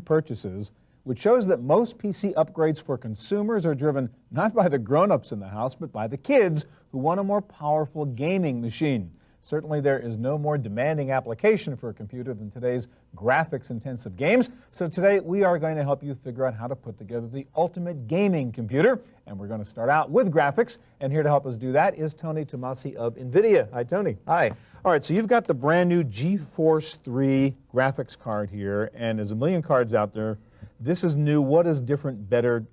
purchases, which shows that most PC upgrades for consumers are driven not by the grown-ups in the house, but by the kids who want a more powerful gaming machine. Certainly there is no more demanding application for a computer than today's graphics-intensive games. So today we are going to help you figure out how to put together the ultimate gaming computer. And we're going to start out with graphics. And here to help us do that is Tony Tomasi of Nvidia. Hi, Tony. Hi. All right, so you've got the brand new G43 graphics card here, and there's a million cards out there. This is new. What is different, better?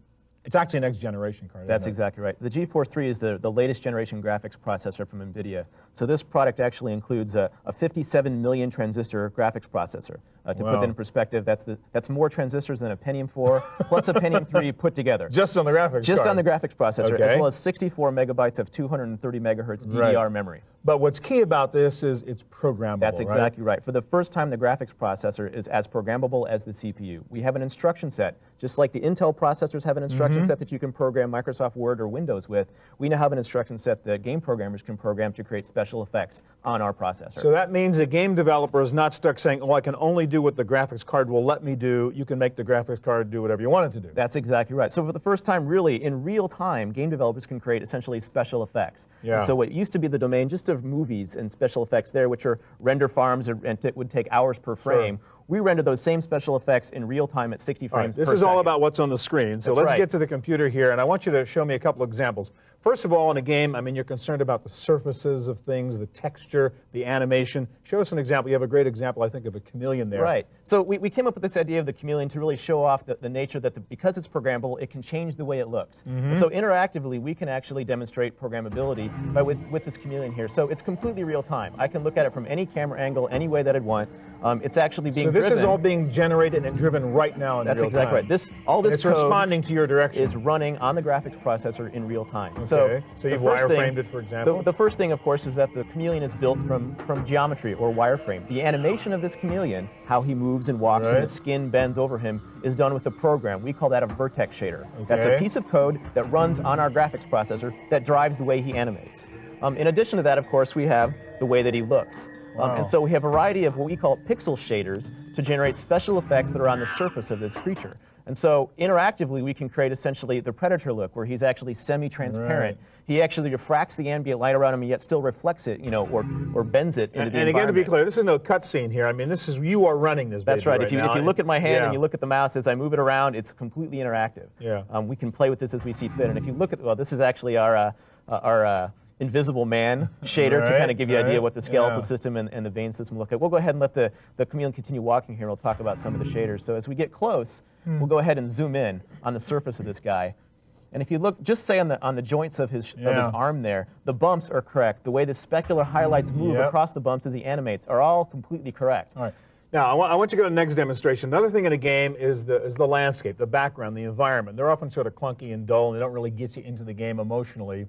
It's actually a next generation card. That's exactly right. The G43 is the latest generation graphics processor from Nvidia. So this product actually includes a 57 million transistor graphics processor. To put that in perspective, that's more transistors than a Pentium 4 plus a Pentium 3 put together. Just on the graphics Just card. on the graphics processor, as well as 64 megabytes of 230 megahertz DDR memory. But what's key about this is it's programmable. That's exactly right. For the first time, the graphics processor is as programmable as the CPU. We have an instruction set. Just like the Intel processors have an instruction set that you can program Microsoft Word or Windows with, we now have an instruction set that game programmers can program to create special effects on our processor. So that means a game developer is not stuck saying, oh, I can only do what the graphics card will let me do. You can make the graphics card do whatever you want it to do. That's exactly right. So for the first time, really, in real time, game developers can create essentially special effects. Yeah. And so what used to be the domain just of movies and special effects there, which are render farms and it would take hours per frame, we render those same special effects in real time at 60 frames per second. This is all about what's on the screen. So let's get to the computer here, and I want you to show me a couple examples. First of all, in a game, I mean, you're concerned about the surfaces of things, the texture, the animation. Show us an example. You have a great example, I think, of a chameleon there. Right. So we came up with this idea of the chameleon to really show off the nature that because it's programmable, it can change the way it looks. And so interactively, we can actually demonstrate programmability with this chameleon here. So it's completely real time. I can look at it from any camera angle, any way that I'd want. It's actually being driven. So this is all being generated and driven right now in real time. That's exactly right. All this code responding to your direction. Is running on the graphics processor in real time. Okay. So you've wireframed it, for example? The first thing, of course, is that the chameleon is built from geometry or wireframe. The animation of this chameleon, how he moves and walks and the skin bends over him, is done with a program. We call that a vertex shader. That's a piece of code that runs on our graphics processor that drives the way he animates. In addition to that, of course, we have the way that he looks. And so we have a variety of what we call pixel shaders to generate special effects that are on the surface of this creature. And so interactively, we can create essentially the Predator look, where he's actually semi-transparent. He actually refracts the ambient light around him, and yet still reflects it, or bends it into the environment. And again, to be clear, this is no cutscene here. I mean, this is you are running this. That's right. If you look at my hand and you look at the mouse as I move it around, it's completely interactive. Yeah. We can play with this as we see fit. And if you look at, this is actually our Invisible Man shader to kind of give you an idea what the skeletal system and the vein system look like. We'll go ahead and let the chameleon continue walking here, and we'll talk about some of the shaders. So as we get close, we'll go ahead and zoom in on the surface of this guy. And if you look, just say on the joints of his arm there, the bumps are correct. The way the specular highlights move across the bumps as he animates are all completely correct. All right. Now, I want you to go to the next demonstration. Another thing in a game is the landscape, the background, the environment. They're often sort of clunky and dull, and they don't really get you into the game emotionally.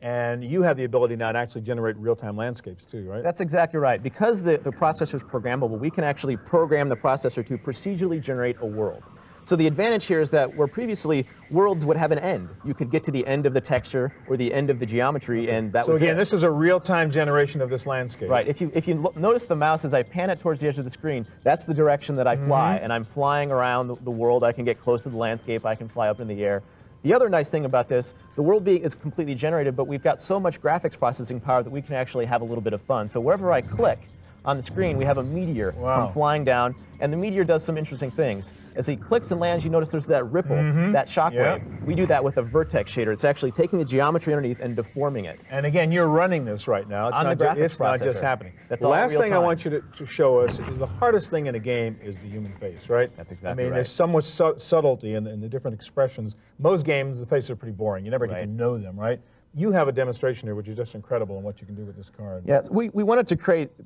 And you have the ability now to actually generate real-time landscapes too, right? That's exactly right. Because the processor is programmable, we can actually program the processor to procedurally generate a world. So the advantage here is that where previously worlds would have an end. You could get to the end of the texture or the end of the geometry, and that was it. So again, this is a real-time generation of this landscape. Right. If you notice the mouse as I pan it towards the edge of the screen, that's the direction that I fly, and I'm flying around the world. I can get close to the landscape. I can fly up in the air. The other nice thing about this, the world is completely generated, but we've got so much graphics processing power that we can actually have a little bit of fun. So wherever I click on the screen, we have a meteor come flying down, and the meteor does some interesting things. As he clicks and lands, you notice there's that ripple, that shockwave. We do that with a vertex shader. It's actually taking the geometry underneath and deforming it. And again, you're running this right now. It's not just happening. That's all real time. The last thing I want you to show us is the hardest thing in a game is the human face, right? That's exactly right. I mean, there's so much subtlety in the different expressions. Most games, the faces are pretty boring. You never get to know them, right? You have a demonstration here which is just incredible in what you can do with this card. Yes, we wanted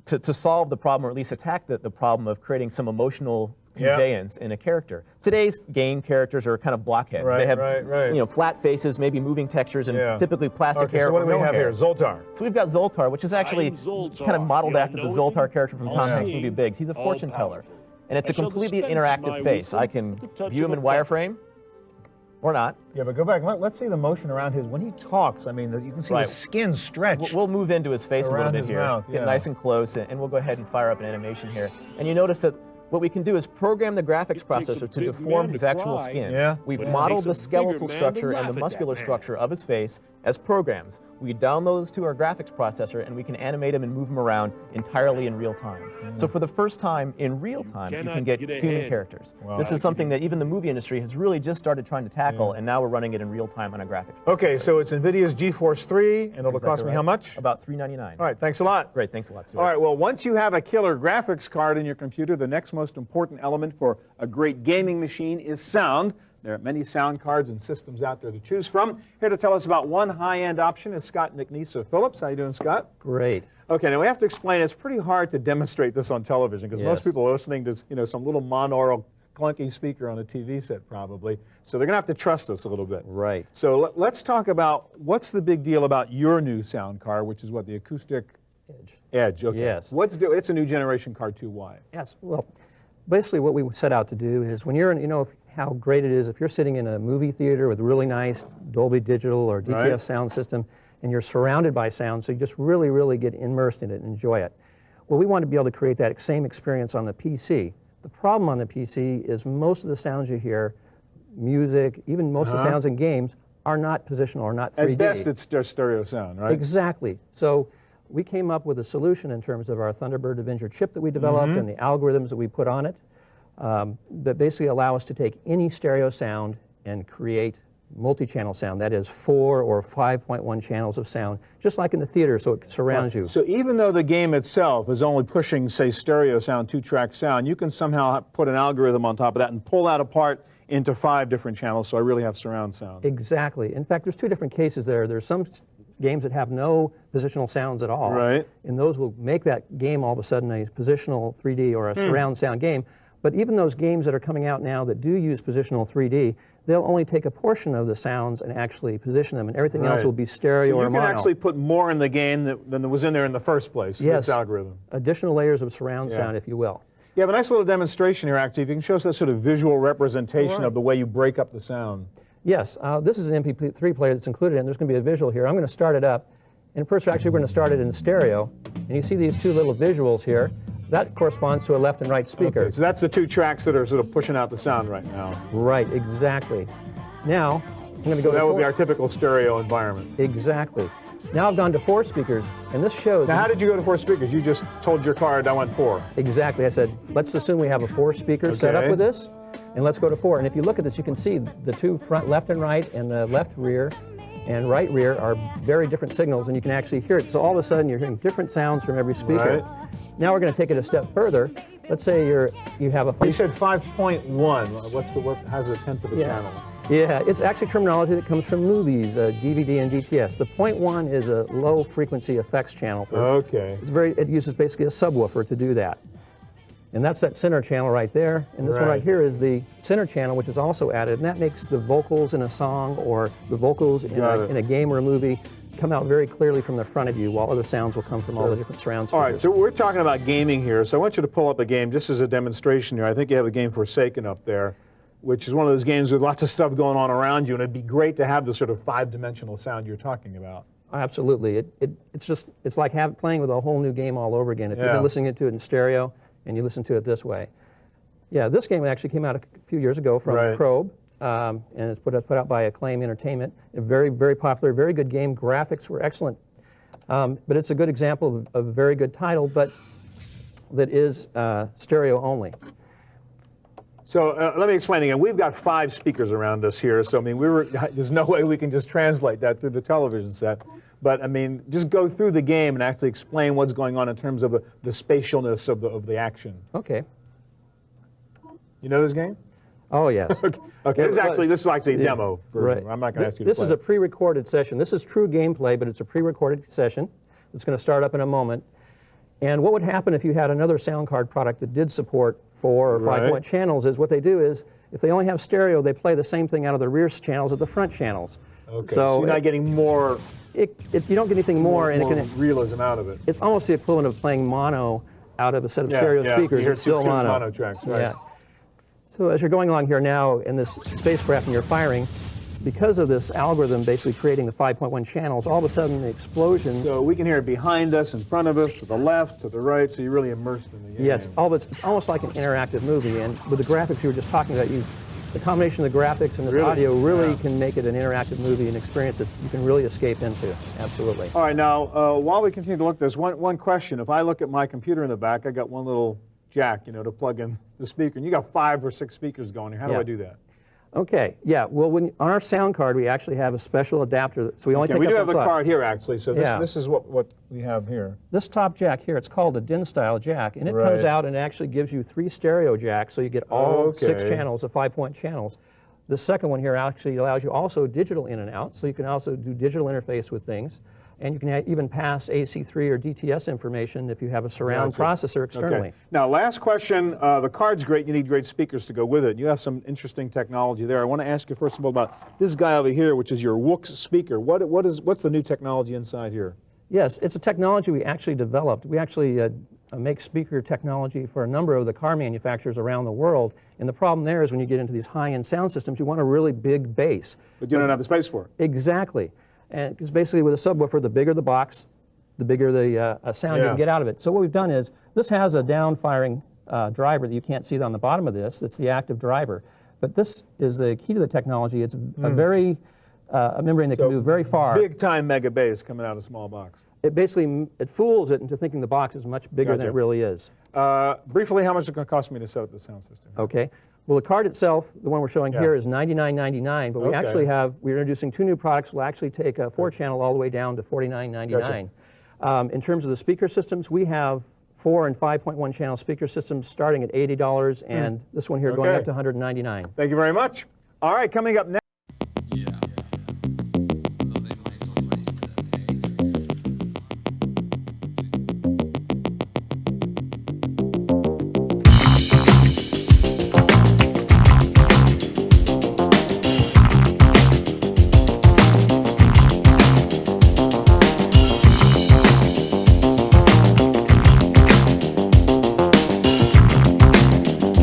to solve the problem, or at least attack the problem of creating some emotional conveyance in a character. Today's game characters are kind of blockheads. They have flat faces, maybe moving textures, and typically plastic hair. So what do we have here? Zoltar. So we've got Zoltar, which is actually kind of modeled after the Zoltar character from Tom Hanks' movie Biggs. He's a fortune teller, and it's a completely interactive face. I can view him in wireframe. Or not. Yeah, but go back. Let's see the motion around his. When he talks, I mean, you can see the skin stretch. We'll move into his face a little bit here. Mouth, get nice and close, and we'll go ahead and fire up an animation here. And you notice that what we can do is program the graphics processor to deform his actual skin. We've modeled the skeletal structure and the muscular structure of his face as programs. We download those to our graphics processor, and we can animate him and move him around entirely in real time. So for the first time, in real time, you can get human characters. Wow. This is something that even the movie industry has really just started trying to tackle, and now we're running it in real time on a graphics processor. Okay, so it's Nvidia's G43, and it'll cost me how much? About $399. All right, thanks a lot. Great, thanks a lot, Stuart. All right, well, once you have a killer graphics card in your computer, the next most important element for a great gaming machine is sound. There are many sound cards and systems out there to choose from. Here to tell us about one high-end option is Scott McNeese of Philips. How you doing, Scott? Great. Okay, now we have to explain, it's pretty hard to demonstrate this on television because most people are listening to some little monaural clunky speaker on a TV set probably. So they're going to have to trust us a little bit. Right. So let's talk about what's the big deal about your new sound card, which is what, the acoustic Edge. Okay. Yes. It's a new generation card too. Why? Yes. Well, basically what we set out to do is when you're in, how great it is if you're sitting in a movie theater with a really nice Dolby Digital or DTS sound system and you're surrounded by sound, so you just really, really get immersed in it and enjoy it. Well, we want to be able to create that same experience on the PC. The problem on the PC is most of the sounds you hear, music, even most of the sounds in games, are not positional or not 3D. At best, it's just stereo sound, right? Exactly. So we came up with a solution in terms of our Thunderbird Avenger chip that we developed and the algorithms that we put on it that basically allow us to take any stereo sound and create multi-channel sound. That is 4 or 5.1 channels of sound, just like in the theater, so it surrounds you. So even though the game itself is only pushing, say, stereo sound, 2-track sound, you can somehow put an algorithm on top of that and pull that apart into 5 different channels, so I really have surround sound. Exactly. In fact, there's 2 different cases there. There's some games that have no positional sounds at all. Right. And those will make that game all of a sudden a positional 3D or a surround sound game. But even those games that are coming out now that do use positional 3D, they'll only take a portion of the sounds and actually position them, and everything else will be stereo or mono. So you can actually put more in the game than was in there in the first place with this algorithm. Additional layers of surround sound, if you will. You have a nice little demonstration here, actually. If you can show us that sort of visual representation of the way you break up the sound. Yes, this is an MP3 player that's included, and there's going to be a visual here. I'm going to start it up. And first, actually, we're going to start it in stereo. And you see these 2 little visuals here. That corresponds to a left and right speaker. Okay, so that's the 2 tracks that are sort of pushing out the sound right now. Right, exactly. Now, I'm going to go to that would be our typical stereo environment. Exactly. Now I've gone to 4 speakers, and this shows... Now, how did you go to 4 speakers? You just told your card I want 4. Exactly. I said, let's assume we have a 4 speaker set up with this, and let's go to 4. And if you look at this, you can see the 2 front left and right, and the left rear and right rear are very different signals, and you can actually hear it. So all of a sudden, you're hearing different sounds from every speaker. Right. Now we're going to take it a step further. Let's say you have a... You said 5.1. How's a tenth of a channel? Yeah, it's actually terminology that comes from movies, DVD and DTS. The 0.1 is a low frequency effects channel. It uses basically a subwoofer to do that. And that's that center channel right there. And this one right here is the center channel, which is also added. And that makes the vocals in a song or the vocals in a game or a movie come out very clearly from the front of you, while other sounds will come from all the different surround speakers. All right, so we're talking about gaming here, so I want you to pull up a game just as a demonstration here. I think you have a game Forsaken up there, which is one of those games with lots of stuff going on around you, and it'd be great to have the sort of 5-dimensional sound you're talking about. Absolutely. It's like playing with a whole new game all over again. If you've been listening to it in stereo and you listen to it this way. Yeah, this game actually came out a few years ago from Probe. And it's put out by Acclaim Entertainment. A very, very popular, very good game. Graphics were excellent. But it's a good example of a very good title, but that is stereo only. So let me explain again. We've got 5 speakers around us here, so I mean, there's no way we can just translate that through the television set. But I mean, just go through the game and actually explain what's going on in terms of the spatialness of the action. Okay. You know this game? Oh, yes. Okay. This is actually a demo version. I'm not going to ask you to play. This is a pre-recorded session. This is true gameplay, but it's a pre-recorded session. It's going to start up in a moment. And what would happen if you had another sound card product that did support 4 or 5-point channels is what they do is, if they only have stereo, they play the same thing out of the rear channels as the front channels. Okay, so you're not getting more... you don't get anything more. And realism out of it. It's almost the equivalent of playing mono out of a set of stereo speakers. You're still mono tracks, right? Yeah. So as you're going along here now in this spacecraft and you're firing, because of this algorithm basically creating the 5.1 channels, all of a sudden the explosions. So we can hear it behind us, in front of us, to the left, to the right, so you're really immersed in the game. Yes, it's almost like an interactive movie, and with the graphics you were just talking about, the combination of the graphics and the audio really can make it an interactive movie, an experience that you can really escape into. Absolutely. All right, now, while we continue to look at this, one question. If I look at my computer in the back, I got one little jack, to plug in the speaker, and you got 5 or 6 speakers going here. How do I do that? Okay, yeah, well, on our sound card, we actually have a special adapter, so we only take up we do one have the slot. card here, actually, so this is what we have here. This top jack here, it's called a DIN-style jack, and it comes out and it actually gives you 3 stereo jacks, so you get all 6 channels, the 5-point channels. The second one here actually allows you also digital in and out, so you can also do digital interface with things. And you can even pass AC3 or DTS information if you have a surround processor externally. Okay. Now, last question. The card's great. You need great speakers to go with it. You have some interesting technology there. I want to ask you, first of all, about this guy over here, which is your WUX speaker. What's the new technology inside here? Yes, it's a technology we actually developed. We actually make speaker technology for a number of the car manufacturers around the world. And the problem there is when you get into these high-end sound systems, you want a really big bass. But you don't have the space for it. Exactly. And because basically with a subwoofer, the bigger the box, the bigger the sound you can get out of it. So what we've done is, this has a down-firing driver that you can't see on the bottom of this. It's the active driver. But this is the key to the technology. It's a membrane that can move very far. Big-time mega bass coming out of a small box. It basically, it fools it into thinking the box is much bigger than it really is. Briefly, how much is it going to cost me to set up the sound system? Okay. Well, the card itself, the one we're showing here, is $99.99, but we actually we're introducing 2 new products. We'll actually take a 4-channel all the way down to $49.99. In terms of the speaker systems, we have 4 and 5.1 channel speaker systems starting at $80, and this one here going up to $199. Thank you very much. All right, coming up next.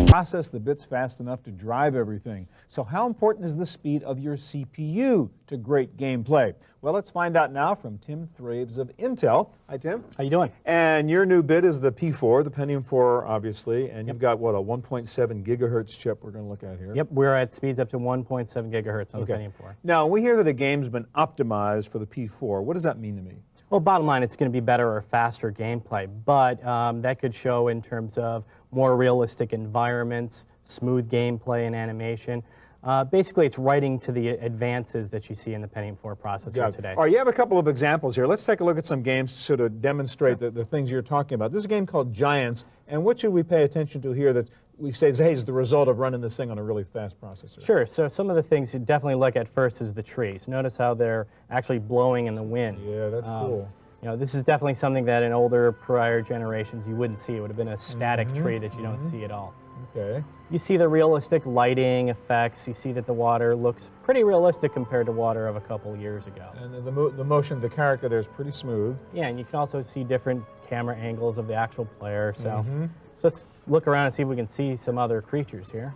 Process the bits fast enough to drive everything. So how important is the speed of your CPU to great gameplay? Well, let's find out now from Tim Thraves of Intel. Hi, Tim. How you doing? And your new bit is the P4, the Pentium 4, obviously, and you've got, what, a 1.7 gigahertz chip we're going to look at here? Yep, we're at speeds up to 1.7 gigahertz on the Pentium 4. Now, we hear that a game's been optimized for the P4. What does that mean to me? Well, bottom line, it's going to be better or faster gameplay, but that could show in terms of more realistic environments, smooth gameplay and animation. Basically, it's writing to the advances that you see in the Pentium 4 processor today. All right, you have a couple of examples here. Let's take a look at some games to sort of demonstrate the things you're talking about. This is a game called Giants, and what should we pay attention to here that we say is the result of running this thing on a really fast processor? Sure, so some of the things you definitely look at first is the trees. Notice how they're actually blowing in the wind. Yeah, that's cool. You know, this is definitely something that in older, prior generations you wouldn't see. It would have been a static tree that you don't see at all. Okay. You see the realistic lighting effects. You see that the water looks pretty realistic compared to water of a couple years ago. And the motion of the character there is pretty smooth. Yeah, and you can also see different camera angles of the actual player. So, so let's look around and see if we can see some other creatures here.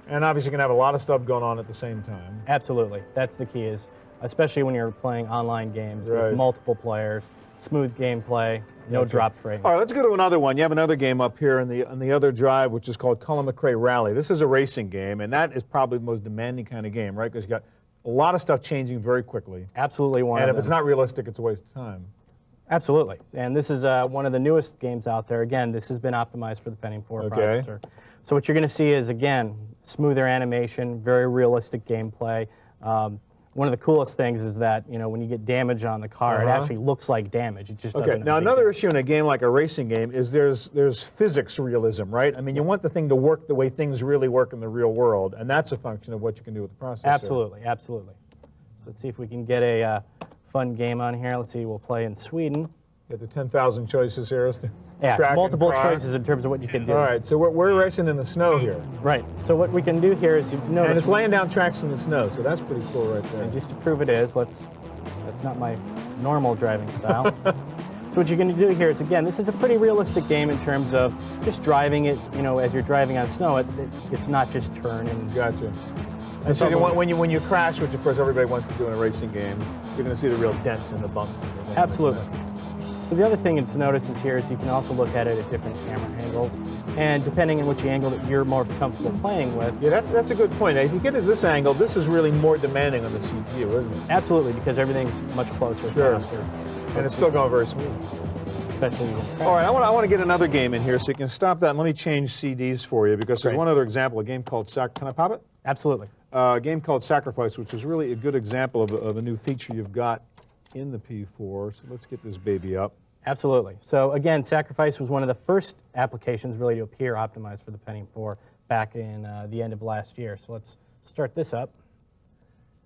And obviously you can have a lot of stuff going on at the same time. Absolutely. That's the key, is especially when you're playing online games with multiple players, smooth gameplay, no drop frames. All right, let's go to another one. You have another game up here on the other drive, which is called Colin McRae Rally. This is a racing game, and that is probably the most demanding kind of game, right? Because you got a lot of stuff changing very quickly. Absolutely one And of if it's not realistic, it's a waste of time. Absolutely. And this is one of the newest games out there. Again, this has been optimized for the Pentium 4 processor. So what you're going to see is, again, smoother animation, very realistic gameplay. One of the coolest things is that, you know, when you get damage on the car, it actually looks like damage. It just doesn't. Now, another issue in a game like a racing game is there's physics realism, right? I mean, you want the thing to work the way things really work in the real world, and that's a function of what you can do with the processor. Absolutely, absolutely. So let's see if we can get a fun game on here. Let's see, we'll play in Sweden. Get the 10,000 choices here. Yeah, multiple choices in terms of what you can do. All right, so we're racing in the snow here. Right. So what we can do here is, you notice, and it's laying down tracks in the snow, so that's pretty cool right there. And just to prove it is, that's not my normal driving style. So what you're going to do here is, again, this is a pretty realistic game in terms of just driving it, you know, as you're driving on snow, it's not just turning. Gotcha. And so when you crash, which of course everybody wants to do in a racing game, you're going to see the real dents and the bumps. And the Absolutely. So the other thing to notice is here is you can also look at it at different camera angles, and depending on which angle that you're most comfortable playing with. Yeah, that's a good point. If you get at this angle, this is really more demanding on the CPU, isn't it? Absolutely, because everything's much closer, faster. And it's still going very smooth. Especially. All right, I want to get another game in here, so you can stop that and let me change CDs for you, because there's one other example, a game called Can I pop it? Absolutely. A game called Sacrifice, which is really a good example of a new feature you've got in the P4. So let's get this baby up. Absolutely. So again, Sacrifice was one of the first applications really to appear optimized for the Pentium 4 back in the end of last year. So let's start this up.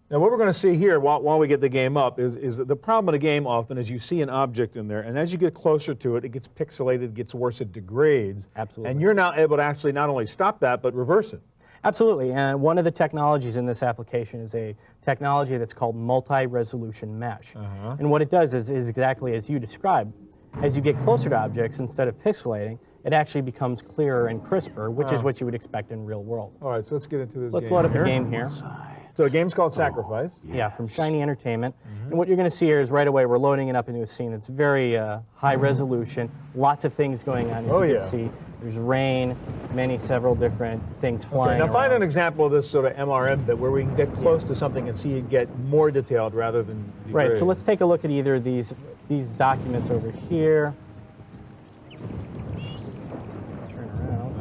Now what we're going to see here while we get the game up is that the problem in a game often is you see an object in there, and as you get closer to it, it gets pixelated, it gets worse, it degrades. Absolutely. And you're now able to actually not only stop that, but reverse it. Absolutely, and one of the technologies in this application is a technology that's called multi-resolution mesh. And what it does is exactly as you described. As you get closer to objects, instead of pixelating, it actually becomes clearer and crisper, which is what you would expect in real world. All right, so let's get into this Let's game load up here. a game here. So the game's called Sacrifice. Yeah, from Shiny Entertainment. And what you're going to see here is right away we're loading it up into a scene that's very high resolution, lots of things going on as you can see. There's rain, several different things flying Now find around. an example of this sort of MRM bit where we can get close to something and see it get more detailed rather than degrade. Right, so let's take a look at either of these documents over here. Turn around.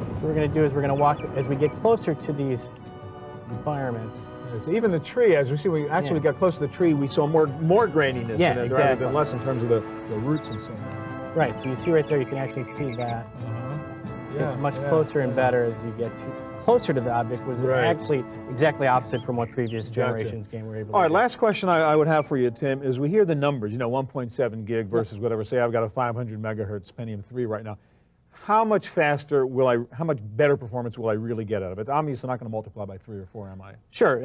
So what we're going to do is we're going to walk, as we get closer to these environments. So even the tree, as we see, we actually got close to the tree, we saw more graininess in it rather than less in terms of the roots and so on. Right, so you see right there, you can actually see that. It's much closer and better as you get closer to the object, was actually exactly opposite from what previous generations game were able to do. All right, last question I would have for you, Tim, is we hear the numbers, 1.7 gig versus whatever. Say I've got a 500 megahertz Pentium 3 right now. How much faster how much better performance will I really get out of it? It's obviously not going to multiply by 3 or 4, am I? Sure.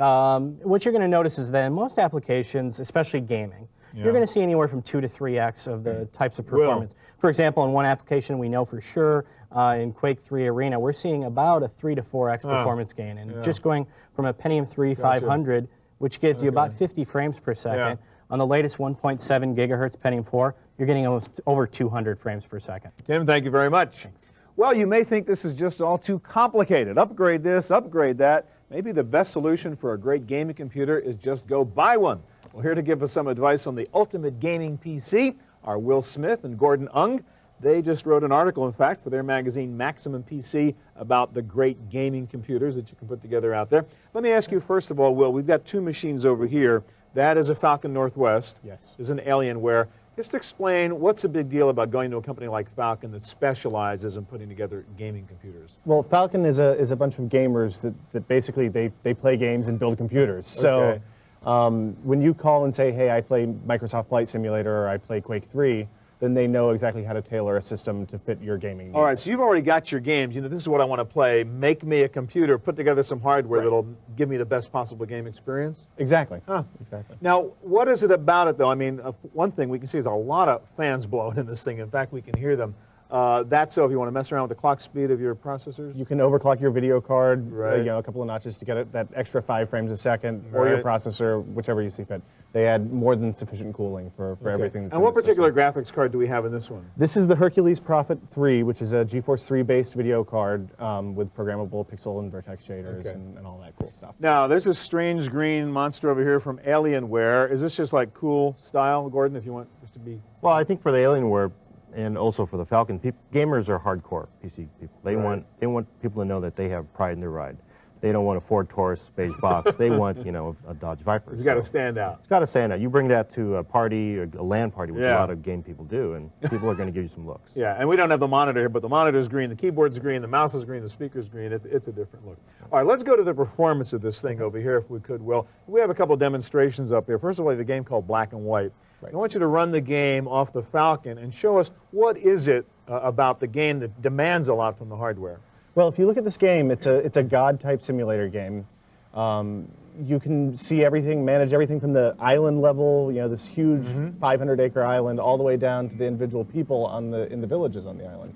What you're going to notice is that in most applications, especially gaming, you're going to see anywhere from 2 to 3x of the types of performance. For example, in one application we know for sure, in Quake 3 Arena, we're seeing about a 3 to 4x performance gain. And just going from a Pentium 3 500, which gives you about 50 frames per second, on the latest 1.7 gigahertz Pentium 4, you're getting almost over 200 frames per second. Tim, thank you very much. Thanks. Well, you may think this is just all too complicated. Upgrade this, upgrade that. Maybe the best solution for a great gaming computer is just go buy one. Well, here to give us some advice on the ultimate gaming PC are Will Smith and Gordon Ung. They just wrote an article, in fact, for their magazine Maximum PC about the great gaming computers that you can put together out there. Let me ask you, first of all, Will, we've got two machines over here. That is a Falcon Northwest. Yes. This is an Alienware. Just explain what's the big deal about going to a company like Falcon that specializes in putting together gaming computers? Well, Falcon is a bunch of gamers that basically they play games and build computers. So when you call and say, hey, I play Microsoft Flight Simulator or I play Quake 3, then they know exactly how to tailor a system to fit your gaming needs. All right, so you've already got your games. This is what I want to play. Make me a computer, put together some hardware that'll give me the best possible game experience? Exactly. Exactly. Now, what is it about it, though? I mean, one thing we can see is a lot of fans blowing in this thing. In fact, we can hear them. That's so if you want to mess around with the clock speed of your processors? You can overclock your video card, a couple of notches to get it, that extra 5 frames a second, or your processor, whichever you see fit. They add more than sufficient cooling for everything. That's and what particular graphics card do we have in this one? This is the Hercules Prophet 3, which is a GeForce 3 based video card with programmable pixel and vertex shaders and all that cool stuff. Now, there's this strange green monster over here from Alienware. Is this just like cool style, Gordon, if you want this to be? Well, I think for the Alienware and also for the Falcon, gamers are hardcore PC people. They want people to know that they have pride in their ride. They don't want a Ford Taurus beige box. They want, a Dodge Viper. It's got to stand out. It's got to stand out. You bring that to a party, a LAN party, which a lot of game people do, and people are going to give you some looks. Yeah, and we don't have the monitor here, but the monitor's green, the keyboard's green, the mouse is green, the speaker's green. It's a different look. All right, let's go to the performance of this thing over here, if we could, Will. We have a couple demonstrations up here. First of all, the game called Black and White. I want you to run the game off the Falcon and show us what is it about the game that demands a lot from the hardware. Well, if you look at this game, it's a God-type simulator game. You can see everything, manage everything from the island level, this huge 500-acre island, all the way down to the individual people in the villages on the island.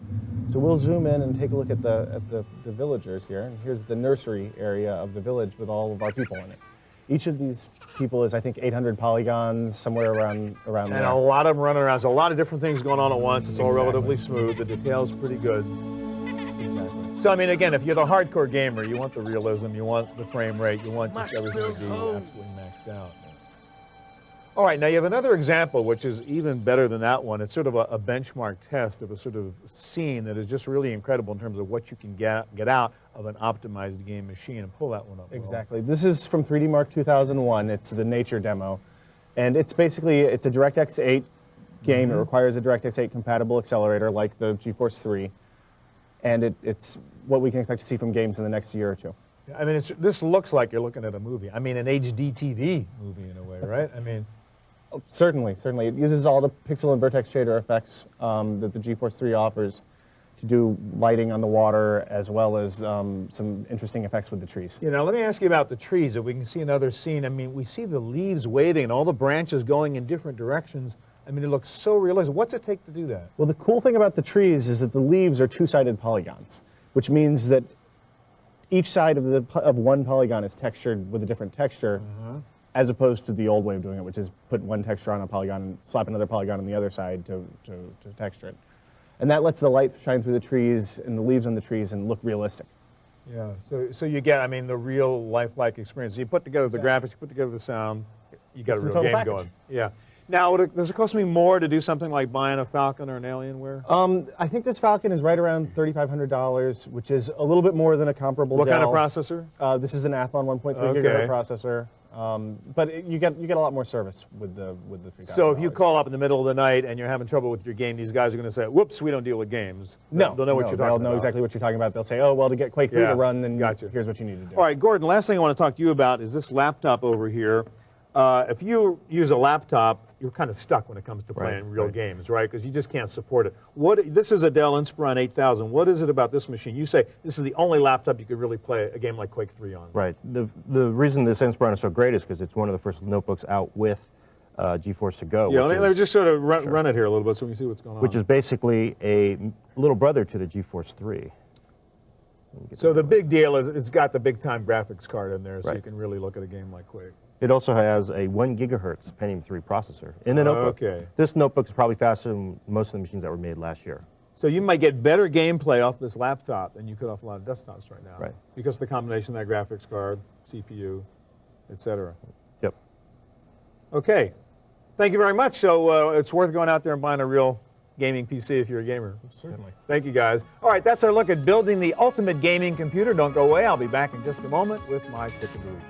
So we'll zoom in and take a look at the villagers here. And here's the nursery area of the village with all of our people in it. Each of these people is, I think, 800 polygons, somewhere around there. And a lot of them running around. There's a lot of different things going on at once. It's all relatively smooth. The detail's pretty good. Exactly. So, I mean, again, if you're the hardcore gamer, you want the realism, you want the frame rate, you want just everything to be absolutely maxed out. All right, now you have another example, which is even better than that one. It's sort of a benchmark test of a sort of scene that is just really incredible in terms of what you can get out of an optimized game machine. And pull that one up. Exactly. This is from 3D Mark 2001. It's the nature demo. And it's basically, it's a DirectX 8 game. It requires a DirectX 8 compatible accelerator like the GeForce 3. And it's what we can expect to see from games in the next year or two. I mean, this looks like you're looking at a movie. I mean, an HD TV movie in a way, right? I mean... Certainly, certainly. It uses all the pixel and vertex shader effects that the GeForce 3 offers to do lighting on the water, as well as some interesting effects with the trees. You know, let me ask you about the trees. If we can see another scene, I mean, we see the leaves waving and all the branches going in different directions. I mean, it looks so realistic. What's it take to do that? Well, the cool thing about the trees is that the leaves are two-sided polygons, which means that each side of one polygon is textured with a different texture. As opposed to the old way of doing it, which is put one texture on a polygon and slap another polygon on the other side to texture it. And that lets the light shine through the trees and the leaves on the trees and look realistic. Yeah, so you get, I mean, the real lifelike experience. You put together the graphics, you put together the sound, you got a real game going. Yeah. Now, does it cost me more to do something like buying a Falcon or an Alienware? I think this Falcon is right around $3,500, which is a little bit more than a comparable What Dell. kind of processor? This is an Athlon 1.3 gigahertz processor. But you get a lot more service with the $3,000. So if you call up in the middle of the night and you're having trouble with your game, these guys are going to say, "Whoops, we don't deal with games." No, they'll know what you're talking about. They'll know exactly what you're talking about. They'll say, "Oh, well, to get Quake 3 to run, then here's what you need to do." All right, Gordon. Last thing I want to talk to you about is this laptop over here. If you use a laptop, you're kind of stuck when it comes to playing real games, right? Because you just can't support it. This is a Dell Inspiron 8000. What is it about this machine? You say this is the only laptop you could really play a game like Quake 3 on. Right. The reason this Inspiron is so great is because it's one of the first notebooks out with GeForce to Go. Yeah, let me just sort of run it here a little bit so we can see what's going on. Which is basically a little brother to the GeForce 3. So the big deal is it's got the big-time graphics card in there, so you can really look at a game like Quake. It also has a 1 gigahertz Pentium 3 processor in the notebook. Okay. This notebook is probably faster than most of the machines that were made last year. So you might get better gameplay off this laptop than you could off a lot of desktops right now. Right. Because of the combination of that graphics card, CPU, etc. Yep. Okay. Thank you very much. So it's worth going out there and buying a real gaming PC if you're a gamer. Certainly. Thank you, guys. All right, that's our look at building the ultimate gaming computer. Don't go away. I'll be back in just a moment with my pick of the week.